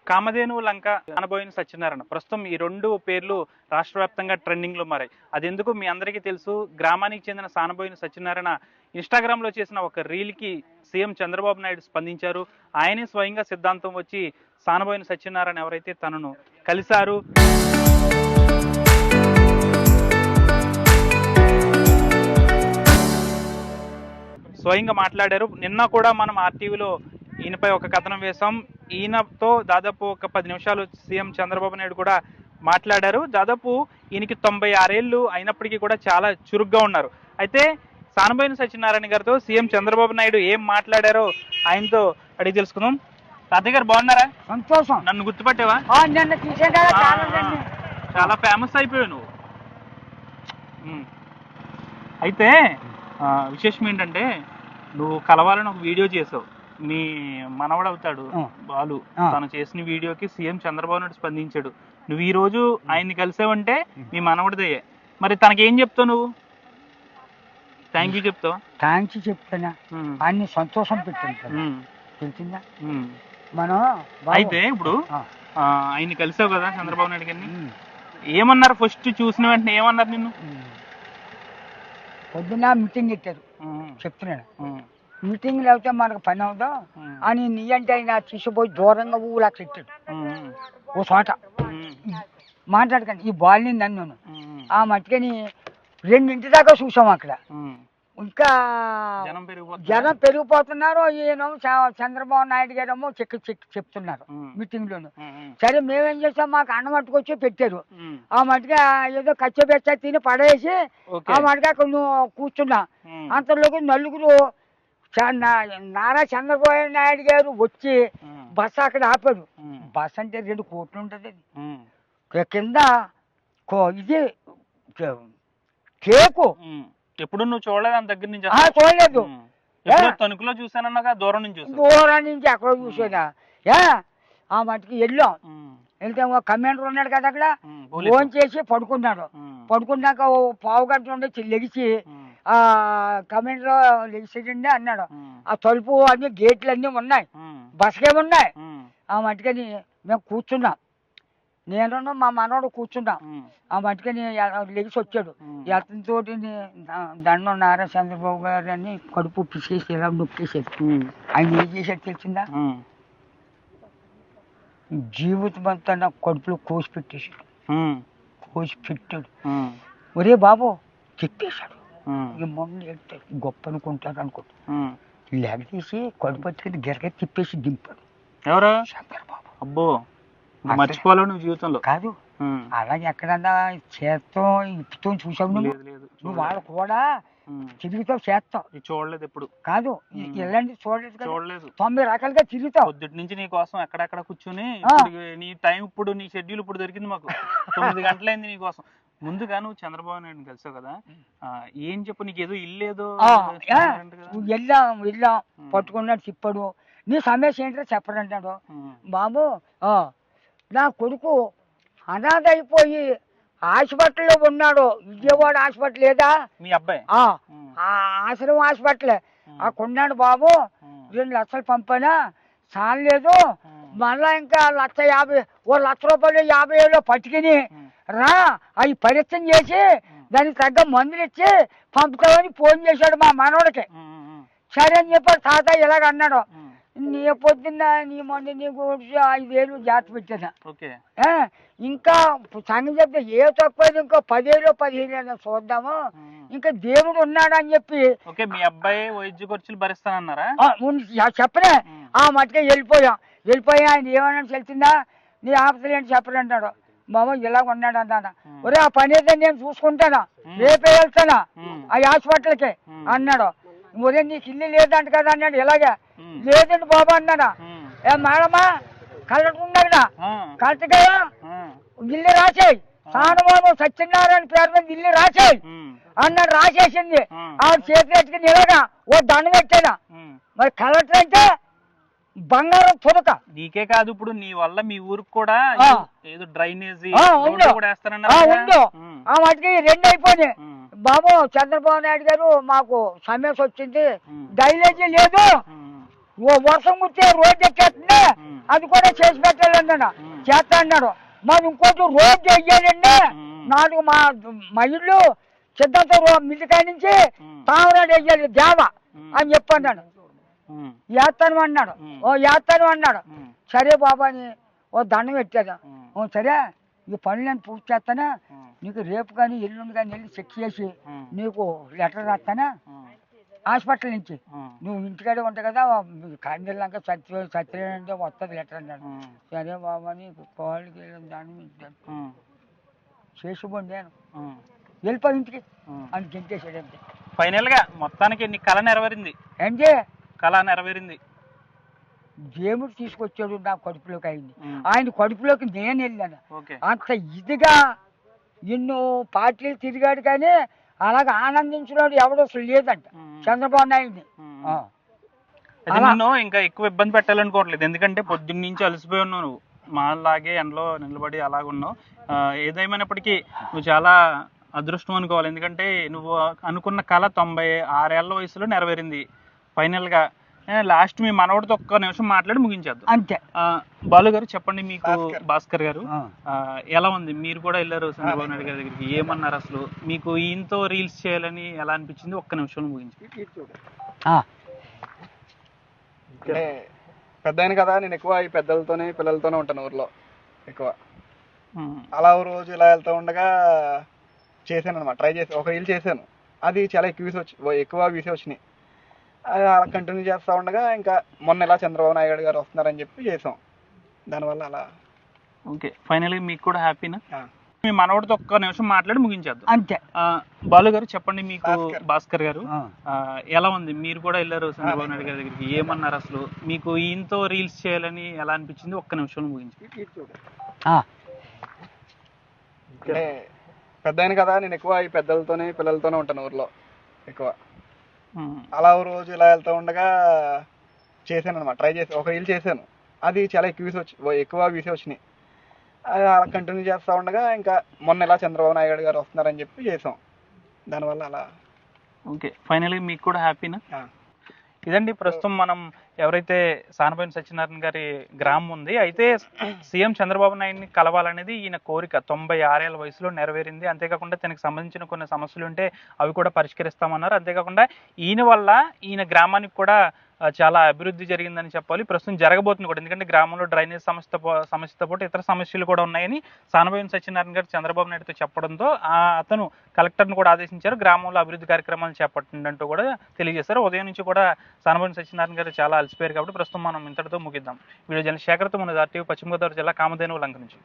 కామధేను లంక అనబోయిన సత్యనారాయణ ప్రస్తుతం ఈ రెండు పేర్లు రాష్ట్ర వ్యాప్తంగా ట్రెండింగ్ లో మారాయి. అది ఎందుకు మీ అందరికీ తెలుసు. గ్రామానికి చెందిన సానబోయిన సత్యనారాయణ ఇన్స్టాగ్రామ్ లో చేసిన ఒక రీల్ కి సీఎం చంద్రబాబు నాయుడు స్పందించారు. ఆయనే స్వయంగా సిద్ధాంతం వచ్చి సానబోయిన సత్యనారాయణ ఎవరైతే తనను కలిశారు, స్వయంగా మాట్లాడారు. నిన్న కూడా మనం ఆర్టీవీలో ఈయనపై ఒక కథనం వేశాం. ఈయనతో దాదాపు ఒక 10 నిమిషాలు సీఎం చంద్రబాబు నాయుడు కూడా మాట్లాడారు. దాదాపు ఈయనకి 96 ఏళ్ళు అయినప్పటికీ కూడా చాలా చురుగ్గా ఉన్నారు. అయితే సానబోయిన సత్యనారాయణ గారితో సీఎం చంద్రబాబు నాయుడు ఏం మాట్లాడారో ఆయనతో అడిగి తెలుసుకుందాం. తాతయ్య గారు బాగున్నారా? సంతోషం. నన్ను గుర్తుపట్టావా? చాలా ఫేమస్ అయిపోయావు నువ్వు. అయితే విశేషం ఏంటంటే నువ్వు కలవాలని ఒక వీడియో చేసావు. మీ మనవడు అవుతాడు బాలు, తను చేసిన వీడియోకి సీఎం చంద్రబాబు నాయుడు స్పందించాడు. నువ్వు ఈ రోజు ఆయన్ని కలిసావంటే మీ మనవడిదయ్యే. మరి తనకి ఏం చెప్తావు నువ్వు? థ్యాంక్ యూ చెప్తావా? థ్యాంక్ యూ చెప్తానా, ఆయన్ని సంతోషం పెట్టాను తెలిసిందా మనం. అయితే ఇప్పుడు ఆయన్ని కలిసావు కదా చంద్రబాబు నాయుడు గారిని, ఏమన్నారు ఫస్ట్ చూసిన వెంటనే? ఏమన్నారు నిన్ను? పొద్దున్న మీటింగ్ పెట్టారు, చెప్తున్నాడు మీటింగ్ లేకపోతే మనకు పని అవుతాం అని నీ అంటే ఆయన తీసుకుపోయి దూరంగా ఊళ్ళకి పెట్టాడు. ఓ చోట మాట్లాడకండి ఈ బాల్ని నన్ను ఆ మట్టుకని 2 దాకా చూసాం అక్కడ. ఇంకా జనం పెరిగిపోతున్నారు. ఈయన చంద్రబాబు నాయుడు గారేమో చెప్తున్నారు మీటింగ్ లోను. సరే మేమేం చేస్తాం, మాకు అన్నం మట్టుకొచ్చి పెట్టారు. ఆ మట్టుగా ఏదో కచ్చబెచ్చ తిని పడేసి ఆ మట్టుగా అక్కడ కూర్చున్నా. అంతలోకి నలుగురు నారా చంద్రబాబు నాయుడు గారు వచ్చి బస్సు అక్కడ ఆపాడు. బస్ అంటే 2 కోట్లు ఉంటుంది. కింద ఇది కేకు. ఎప్పుడు నువ్వు చూడలేదు అంత దగ్గర నుంచి? చూడలేదు, తణుకులో చూసానన్నా, దూరం నుంచి అక్కడ చూసానా. ఆ మటుకి వెళ్ళాం. వెళ్తే కమాండర్ ఉన్నాడు కదా అక్కడ, ఫోన్ చేసి పడుకున్నాడు. పడుకున్నాక ఓ పావు గంట ఉండి లెగిసి ఆ కమాండర్ లెగిసేటండి అన్నాడు. ఆ తలుపు అన్ని గేట్లు అన్నీ ఉన్నాయి, బస్కేమున్నాయి. ఆ మటుకని మేము కూర్చున్నాం, నేను మా మనవాడు కూర్చున్నాం. ఆ మటుకని లెగిసి వచ్చాడు. అతనితో దండం నారా చంద్రబాబు గారు అని కడుపు పిసేసి ఇలా నొక్కేసాడు. ఆయన ఏం చేశాడు తెలిసిందా? జీవితం అంతా నాకు కడుపులో కోసి పెట్టేశాడు. కోసి పెట్టాడు. ఒరే బాబు చెప్పేశాడు. మొన్న గొప్ప అనుకుంటాడు అనుకుంటా. లెగ తీసి కడుపు వచ్చేది గిరగ తిప్పేసి దింపాడు. ఎవరు? చంద్రబాబు. అబ్బో, మర్చిపోలేవు నువ్వు జీవితంలో. కాదు, అలాగే ఎక్కడన్నా చేత్తో ఇప్పుతో చూసావు నువ్వు. వాళ్ళు కూడా తిరుగుతావు, చేస్తావు. చూడలేదు ఎప్పుడు. కాదు, ఇలాంటి చూడలేదు. 90 రకాలుగా తిరుగుతావు. పొద్దుటి నుంచి నీ కోసం ఎక్కడెక్కడ కూర్చుని నీ టైం ఇప్పుడు, నీ షెడ్యూల్ ఇప్పుడు దొరికింది మాకు. 9 గంటలైంది నీ కోసం. ముందుగా నువ్వు చంద్రబాబు నాయుడు కలిసావు కదా, ఏం చెప్పు? నీకు ఏదో ఇల్లేదో వెళ్ళాం పట్టుకున్నాడు, తిప్పాడు. నీ సమస్య ఏంటో చెప్పడంటాడు. బాబు నా కొడుకు అనాథ అయిపోయి హాస్పిటల్లో ఉన్నాడు. విజయవాడ హాస్పిటల్ లేదా మీ అబ్బాయి? ఆశ్రమం హాస్పిటల్ అక్కడున్నాడు బాబు. 2 లక్షలు పంపానా చాలేదు. మళ్ళా ఇంకా 1,50,000 1,50,000 పట్టుకుని రా, అవి పరీక్షణ చేసి దానికి తగ్గ మందులు ఇచ్చి పంపుతామని ఫోన్ చేశాడు మా మనవడికి. సరే అని చెప్పాడు. తాత ఇలాగ అన్నాడు. నీ పొద్దున్న నీ మొన్న నీకు 5,000 జాగ్రత్త పెట్టాను. ఇంకా సంగతి చెప్తే ఏ తక్కువ ఇంకో 10,000 15,000 చూద్దాము. ఇంకా దేవుడు ఉన్నాడు అని చెప్పి మీ అబ్బాయి వైద్య ఖర్చులు భరిస్తానన్నారా? చెప్పనే ఆ మట్టుగా వెళ్ళిపోయాం. ఆయన ఏమన్నా తెలిసిందా, నీ ఆఫీసులు ఏంటి చెప్పరంటాడు. బాబు ఇలాగ ఉన్నాడు అన్నాడు. ఒరే ఆ పని అయితే నేను చూసుకుంటానా, రేపే వెళ్తానా ఆ హాస్పిటల్కి అన్నాడు. ఒరే నీకు ఇల్లు లేదంట కదా అన్నాడు. ఇలాగే లేదండి బాబా అన్నాడా. ఏ మేడమా కలెక్టర్ ఉన్నాడు కదా, కలెక్టర్ కదా ఇల్లు రాసేయి, సానబాబు సత్యనారాయణ పేరు మీద ఇల్లు రాసేయి అన్నాడు. రాసేసింది. ఆ చేతి ఎట్టుకుని ఇలాగా ఓ దండం పెట్టాడా. మరి కలెక్టర్ అంటే బంగారం తురక. నీకే కాదు, ఇప్పుడు నీ వల్ల మీ ఊరికి కూడా ఏదో డ్రైనేజీ ఉందో. ఆ వాటికి 2 అయిపోయినాయి. బాబు చంద్రబాబు నాయుడు గారు మాకు సమస్య వచ్చింది, డ్రైనేజీ లేదు, ఓ వర్షం కుడితే రోడ్డు ఎక్కేస్తుంది, అది కూడా చేసి పెట్టాలన్నాడు. చేస్తా అన్నాడు. మరి ఇంకోటి రోడ్డు వెయ్యాలండి, నాలుగు మా ఇల్లు సిద్ధాంత మిల్లికాయ నుంచి తామరాడు వెయ్యాలి దేవ అని చెప్పన్నాడు. వేస్తాను అన్నాడు. ఓ వేస్తాను అన్నాడు. సరే బాబా అని ఓ దండం పెట్టాను. సరే ఈ పనులను పూర్తి చేస్తానా, నీకు రేపు కానీ ఎల్లుండి కానీ వెళ్ళి చెక్ చేసి నీకు లెటర్ రాస్తానా హాస్పిటల్ నుంచి, నువ్వు ఇంటికాడే ఉంటావు కదా, కాండిల్లాక సత్యంటే వస్తుంది లెటర్ అన్నాడు. సరే బాబా అని కాళ్ళకి దాన్ని చేసుకోండి నేను వెళ్ళిపోయి ఇంటికి అని గెంటేసాడు. అంతే ఫైనల్ గా మొత్తానికి నీ కళ నెరవేరింది. అంటే కళ నెరవేరింది. దేవుడు తీసుకొచ్చాడు నా కడుపులోకి. అయింది ఆయన కడుపులోకి నేను వెళ్ళాను. ఓకే. అంత ఇదిగా ఎన్నో పార్టీలు తిరిగాడు కానీ అలాగ ఆనందించినాడు ఎవడో అసలు లేదంట చంద్రబాబు నాయుడిని. అది నేను ఇంకా ఎక్కువ ఇబ్బంది పెట్టాలనుకోవట్లేదు, ఎందుకంటే పొద్దున్న నుంచి అలసిపోయి ఉన్నావు నువ్వు, మాలాగే ఎండలో నిలబడి అలాగున్నావు. ఏదేమైనప్పటికీ నువ్వు చాలా అదృష్టం అనుకోవాలి, ఎందుకంటే నువ్వు అనుకున్న కళ 96 ఏళ్ల వయసులో నెరవేరింది ఫైనల్గా. లాస్ట్ మీ మనవడితో ఒక్క నిమిషం మాట్లాడి ముగించేద్దాం. అంతే. బాలు గారు చెప్పండి, మీకు భాస్కర్ గారు ఎలా ఉంది? మీరు కూడా వెళ్ళారు చంద్రబాబు నాయుడు గారి దగ్గరికి, ఏమన్నారు అసలు? మీకు ఈయనతో రీల్స్ చేయాలని ఎలా అనిపించింది? ఒక్క నిమిషంలో ముగించి. పెద్ద ఆయన కదా, నేను ఎక్కువ ఈ పెద్దలతోనే పిల్లలతోనే ఉంటాను ఊర్లో ఎక్కువ. అలా ఓ రోజు ఇలా వెళ్తూ ఉండగా చేశాను అనమాట, ట్రై చేసి ఒక రీల్ చేశాను. అది చాలా ఎక్కువ వ్యూస్ వచ్చినాయి. అలా కంటిన్యూ చేస్తూ ఉండగా ఇంకా మొన్న ఇలా చంద్రబాబు నాయుడు గారు వస్తున్నారని చెప్పి చేసాం. దానివల్ల అలా. ఓకే. ఫైనల్గా మీకు కూడా హ్యాపీనా? మీ మనవడితో ఒక్క నిమిషం మాట్లాడి ముగించేద్దాం. అంతే. బాలు గారు చెప్పండి, మీకు భాస్కర్ గారు ఎలా ఉంది? మీరు కూడా వెళ్ళారు చంద్రబాబు నాయుడు గారి దగ్గరికి, ఏమన్నారు అసలు? మీకు ఈయనతో రీల్స్ చేయాలని ఎలా అనిపించింది? ఒక్క నిమిషంలో ముగించి. పెద్ద ఆయన కదా, నేను ఎక్కువ ఈ పెద్దలతోనే పిల్లలతోనే ఉంటాను ఊర్లో ఎక్కువ. అలా ఓ రోజు ఇలా వెళ్తూ ఉండగా చేశాను అనమాట, ట్రై చేసి ఒక రీల్ చేశాను. అది చాలా ఎక్కువ వ్యూస్ వచ్చినాయి. అలా కంటిన్యూ చేస్తూ ఉండగా ఇంకా మొన్న ఇలా చంద్రబాబు నాయుడు గారు వస్తున్నారని చెప్పి చేసాం. దానివల్ల అలా. ఓకే. ఫైనల్గా మీకు కూడా హ్యాపీనా? ఇదండి ప్రస్తుతం మనం ఎవరైతే సానబోయిన సత్యనారాయణ గారి గ్రామం ఉంది, అయితే సీఎం చంద్రబాబు నాయుడిని కలవాలనేది ఈయన కోరిక 96 ఏళ్ల వయసులో నెరవేరింది. అంతేకాకుండా తనకు సంబంధించిన కొన్ని సమస్యలు ఉంటే అవి కూడా పరిష్కరిస్తామన్నారు. అంతేకాకుండా ఈయన వల్ల ఈయన గ్రామానికి కూడా చాలా అభివృద్ధి జరిగిందని చెప్పాలి. ప్రస్తుతం జరగబోతుంది కూడా, ఎందుకంటే గ్రామంలో డ్రైనేజ్ సమస్యతో పాటు ఇతర సమస్యలు కూడా ఉన్నాయని సానబోయిన సత్యనారాయణ గారు చంద్రబాబు నాయుడుతో చెప్పడంతో అతను కలెక్టర్ను కూడా ఆదేశించారు, గ్రామంలో అభివృద్ధి కార్యక్రమాలు చేపట్టిందంటూ కూడా తెలియజేశారు. ఉదయం నుంచి కూడా సానబోయిన సత్యనారాయణ గారు చాలా అలసిపోయారు కాబట్టి ప్రస్తుతం మనం ఇంతటితో ముగిద్దాం. వీడియో జర్నలిస్ట్ శేఖర్తో మన RTV పశ్చిమ గోదావరి జిల్లా కామధేను లంక నుంచి.